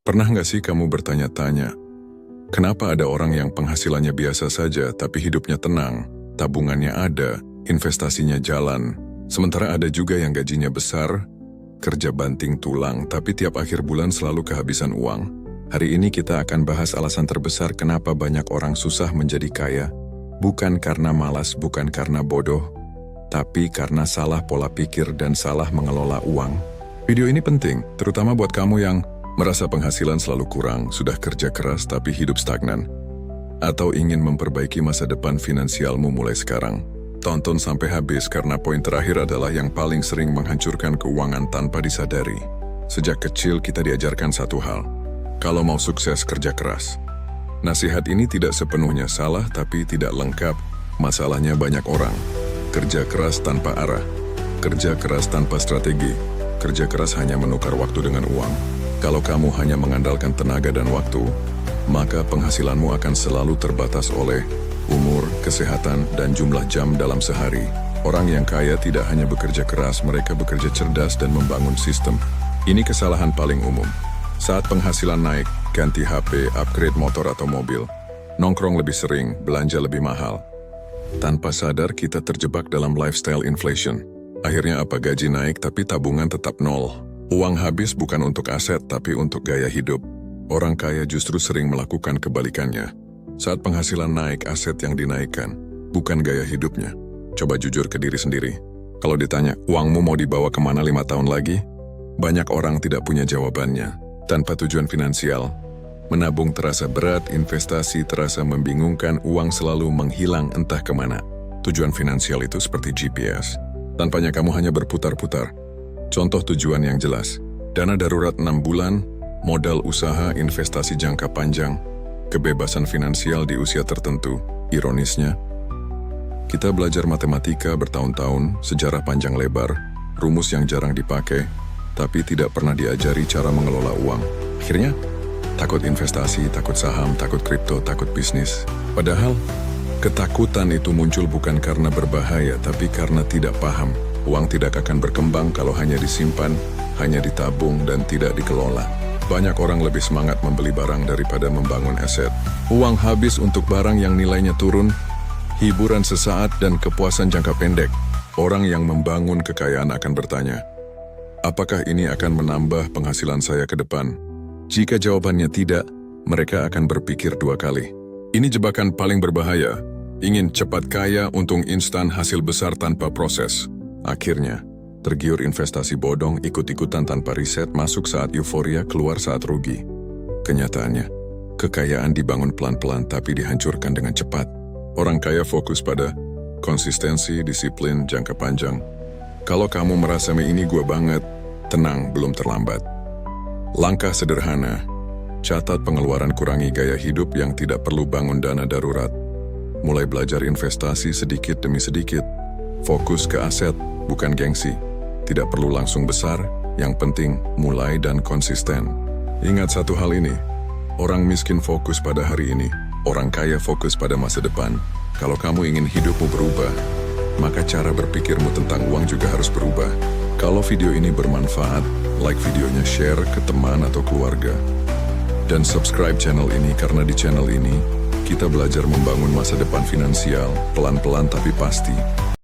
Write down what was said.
Pernah nggak sih kamu bertanya-tanya, kenapa ada orang yang penghasilannya biasa saja tapi hidupnya tenang, tabungannya ada, investasinya jalan, sementara ada juga yang gajinya besar, kerja banting tulang tapi tiap akhir bulan selalu kehabisan uang? Hari ini kita akan bahas alasan terbesar kenapa banyak orang susah menjadi kaya, bukan karena malas, bukan karena bodoh, tapi karena salah pola pikir dan salah mengelola uang. Video ini penting, terutama buat kamu yang merasa penghasilan selalu kurang, sudah kerja keras tapi hidup stagnan, atau ingin memperbaiki masa depan finansialmu mulai sekarang. Tonton sampai habis karena poin terakhir adalah yang paling sering menghancurkan keuangan tanpa disadari. Sejak kecil kita diajarkan satu hal, kalau mau sukses kerja keras. Nasihat ini tidak sepenuhnya salah tapi tidak lengkap. Masalahnya banyak orang kerja keras tanpa arah, kerja keras tanpa strategi, kerja keras hanya menukar waktu dengan uang. Kalau kamu hanya mengandalkan tenaga dan waktu, maka penghasilanmu akan selalu terbatas oleh umur, kesehatan, dan jumlah jam dalam sehari. Orang yang kaya tidak hanya bekerja keras, mereka bekerja cerdas dan membangun sistem. Ini kesalahan paling umum. Saat penghasilan naik, ganti HP, upgrade motor atau mobil, nongkrong lebih sering, belanja lebih mahal. Tanpa sadar kita terjebak dalam lifestyle inflation. Akhirnya apa, gaji naik tapi tabungan tetap nol. Uang habis bukan untuk aset tapi untuk gaya hidup. Orang kaya justru sering melakukan kebalikannya. Saat penghasilan naik, aset yang dinaikkan, bukan gaya hidupnya. Coba jujur ke diri sendiri. Kalau ditanya, uangmu mau dibawa kemana 5 tahun lagi? Banyak orang tidak punya jawabannya. Tanpa tujuan finansial, menabung terasa berat, investasi terasa membingungkan, uang selalu menghilang entah kemana. Tujuan finansial itu seperti GPS. Tanpanya kamu hanya berputar-putar. Contoh tujuan yang jelas, dana darurat 6 bulan, modal usaha, investasi jangka panjang, kebebasan finansial di usia tertentu. Ironisnya, kita belajar matematika bertahun-tahun, sejarah panjang lebar, rumus yang jarang dipakai, tapi tidak pernah diajari cara mengelola uang. Akhirnya, takut investasi, takut saham, takut kripto, takut bisnis. Padahal, ketakutan itu muncul bukan karena berbahaya, tapi karena tidak paham. Uang tidak akan berkembang kalau hanya disimpan, hanya ditabung, dan tidak dikelola. Banyak orang lebih semangat membeli barang daripada membangun aset. Uang habis untuk barang yang nilainya turun, hiburan sesaat, dan kepuasan jangka pendek. Orang yang membangun kekayaan akan bertanya, apakah ini akan menambah penghasilan saya ke depan? Jika jawabannya tidak, mereka akan berpikir 2 kali. Ini jebakan paling berbahaya. Ingin cepat kaya, untung instan, hasil besar tanpa proses. Akhirnya, tergiur investasi bodong, ikut-ikutan tanpa riset, masuk saat euforia, keluar saat rugi. Kenyataannya, kekayaan dibangun pelan-pelan tapi dihancurkan dengan cepat. Orang kaya fokus pada konsistensi, disiplin, jangka panjang. Kalau kamu merasa ini gua banget, tenang, belum terlambat. Langkah sederhana, catat pengeluaran, kurangi gaya hidup yang tidak perlu bangun dana darurat. Mulai belajar investasi sedikit demi sedikit. Fokus ke aset, bukan gengsi. Tidak perlu langsung besar, yang penting mulai dan konsisten. Ingat satu hal ini, orang miskin fokus pada hari ini, orang kaya fokus pada masa depan. Kalau kamu ingin hidupmu berubah, maka cara berpikirmu tentang uang juga harus berubah. Kalau video ini bermanfaat, like videonya, share ke teman atau keluarga. Dan subscribe channel ini karena di channel ini, kita belajar membangun masa depan finansial, pelan-pelan tapi pasti.